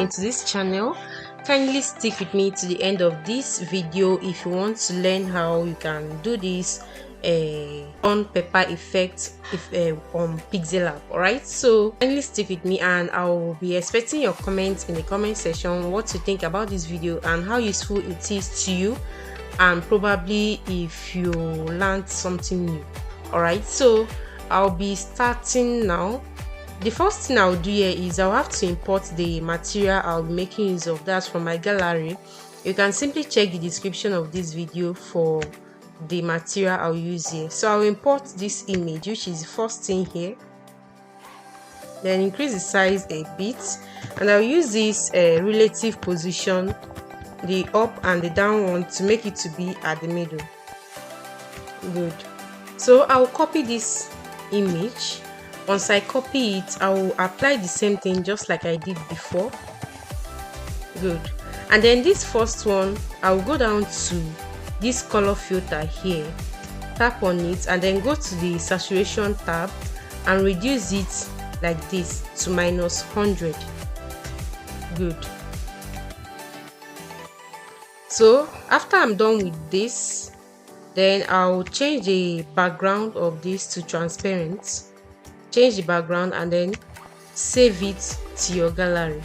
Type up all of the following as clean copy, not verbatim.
to this channel. Kindly stick with me to the end of this video if you want to learn how you can do this on paper effect on Pixellab. Alright, so kindly stick with me and I will be expecting your comments in the comment section, what you think about this video and how useful it is to you, and probably if you learned something new. Alright, so I'll be starting now. The first thing I'll do here is I'll have to import the material I'll be making use of. That's from my gallery. You can simply check the description of this video for the material I'll use here. So I'll import this image, which is the first thing here, then increase the size a bit, and I'll use this relative position, the up and the down one, to make it to be at the middle. Good. So I'll copy this image. Once I copy it, I will apply the same thing just like I did before. Good. And then this first one, I will go down to this color filter here, tap on it, and then go to the saturation tab and reduce it like this to -100. Good. So after I'm done with this, then I'll change the background of this to transparent. Change the background and then save it to your gallery.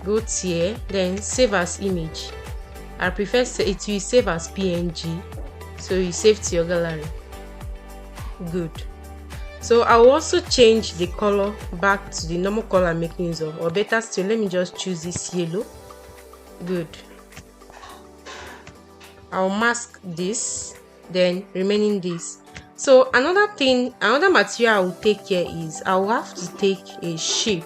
Go to here, then save as image. I prefer it will save as PNG, so you save to your gallery. Good. So I will also change the color back to the normal color I'm making use of, or better still, let me just choose this yellow. Good. I'll mask this, then remaining this. So another material I will take here is I will have to take a shape.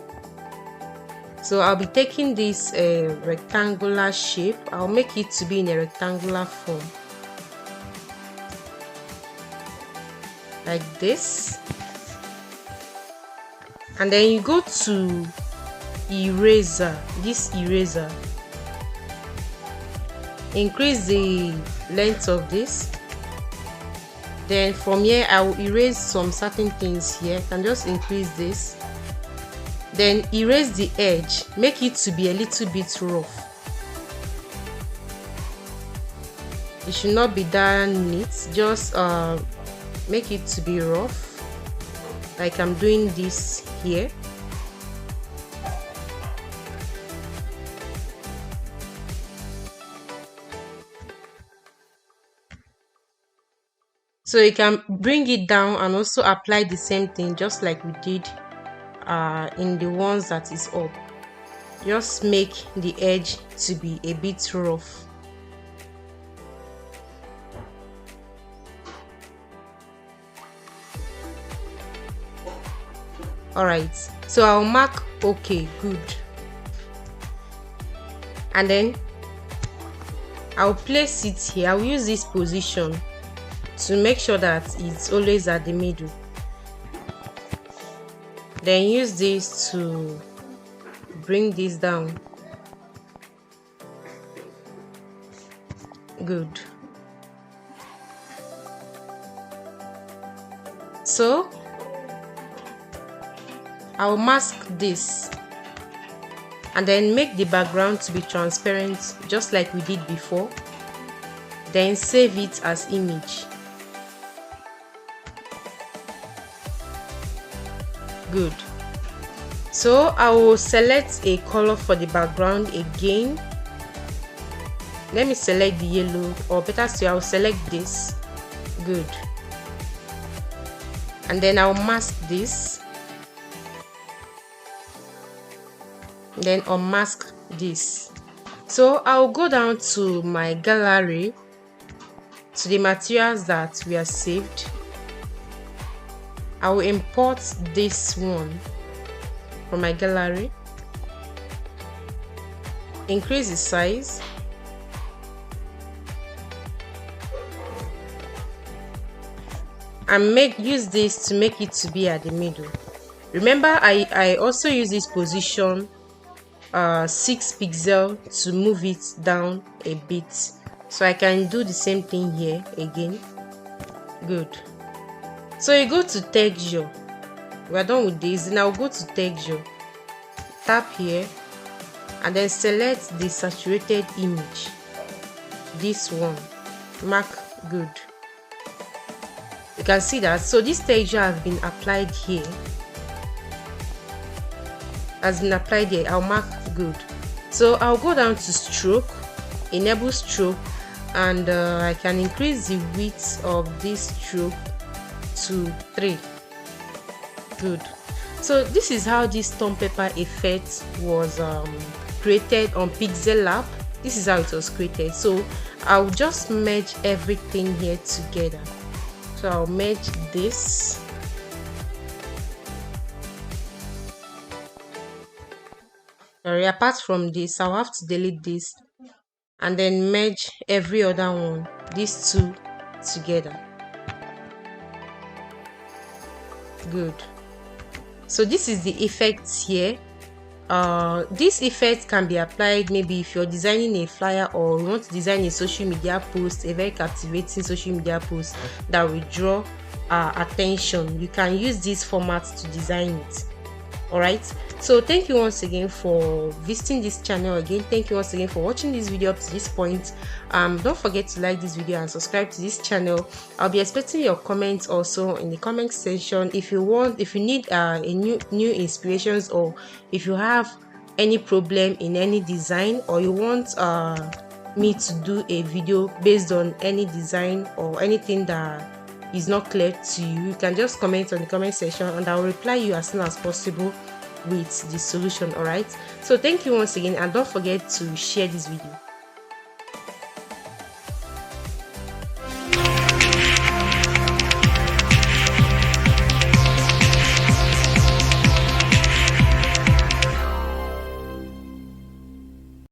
So I'll be taking this rectangular shape. I'll make it to be in a rectangular form, like this. And then you go to eraser, this eraser. Increase the length of this. Then from here I will erase some certain things here. I can just increase this. Then erase the edge, make it to be a little bit rough. It should not be that neat, just make it to be rough, like I'm doing this here. So you can bring it down and also apply the same thing just like we did in the ones that is up. Just make the edge to be a bit rough. Alright, so I'll mark OK, good. And then I'll place it here. I'll use this position to make sure that it's always at the middle. Then use this to bring this down. Good. So I'll mask this and then make the background to be transparent just like we did before. Then save it as image. Good. So I will select a color for the background again. Let me select the yellow, or better still, I will select this. Good. And then I'll mask this. Then unmask this. So I'll go down to my gallery, to the materials that we are saved. I will import this one from my gallery, increase the size, and use this to make it to be at the middle. Remember, I also use this position 6 pixels to move it down a bit, so I can do the same thing here again. Good. So you go to texture. We are done with this. Now go to texture, tap here, and then select the saturated image, this one, mark good. You can see that. So this texture has been applied here, I'll mark good. So I'll go down to stroke, enable stroke, and I can increase the width of this stroke to 3. Good. So this is how this stone pepper effect was created on Pixellab. This is how it was created. So I'll just merge everything here together. So I'll merge this. Sorry, apart from this, I'll have to delete this and then merge every other one, these two together. Good. So this is the effect here. This effect can be applied maybe if you're designing a flyer or you want to design a social media post, a very captivating social media post that will draw attention. You can use this format to design it. Alright, so thank you once again for visiting this channel again. Thank you once again for watching this video up to this point. Don't forget to like this video and subscribe to this channel. I'll be expecting your comments also in the comment section. If you need new inspirations, or if you have any problem in any design, or you want me to do a video based on any design or anything that is not clear to you, you can just comment on the comment section and I'll reply you as soon as possible with the solution. All right, so thank you once again, and don't forget to share this video.